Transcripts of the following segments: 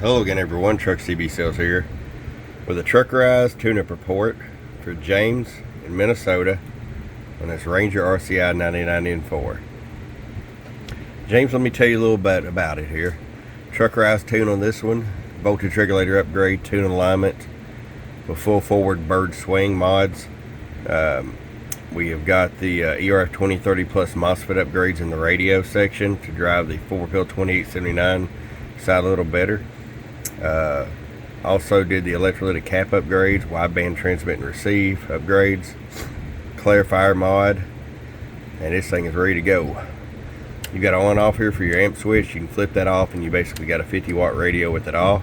Hello again everyone, Truck CB Sales here with a Truckerized tune-up report for James in Minnesota on this Ranger RCI 99N4. James, let me tell you a little bit about it here. Truckerized tune on this one, voltage regulator upgrade, tune alignment with full forward bird swing mods. We have got the ERF 2030 plus MOSFET upgrades in the radio section to drive the 4-pill 2879 side a little better. Also did the electrolytic cap upgrades, wideband transmit and receive upgrades, clarifier mod, and this thing is ready to go. You got on off here for your amp switch. You can flip that off and you basically got a 50-watt radio with it off.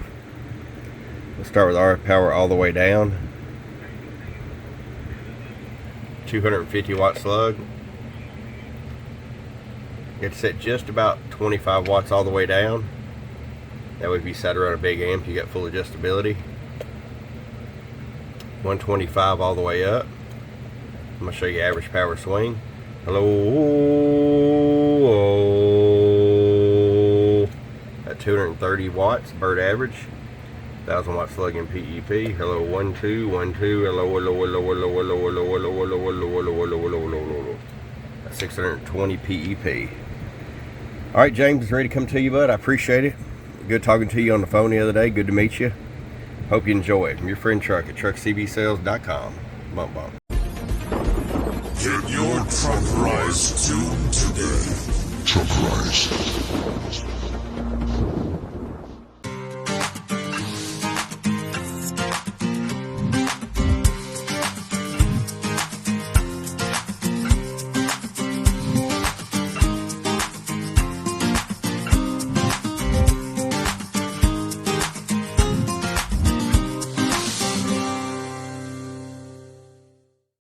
Let's start with RF power all the way down. 250-watt slug. It's set just about 25 watts all the way down. That way if you sat around a big amp, you got full adjustability. 125 all the way up. I'm going to show you average power swing. Hello. At 230 watts, bird average. 1000 watt slug in PEP. Hello, 1 2 1 2. Hello, hello, hello, hello, hello, hello, hello, hello, hello, hello, hello, hello. 620 PEP. All right, James is ready to come to you, bud. I appreciate it. Good talking to you on the phone the other day. Good to meet you. Hope you enjoy it. I'm your friend Truck at truckcbsales.com. Bump bump. Get your Truckerized tune today. Truckerized.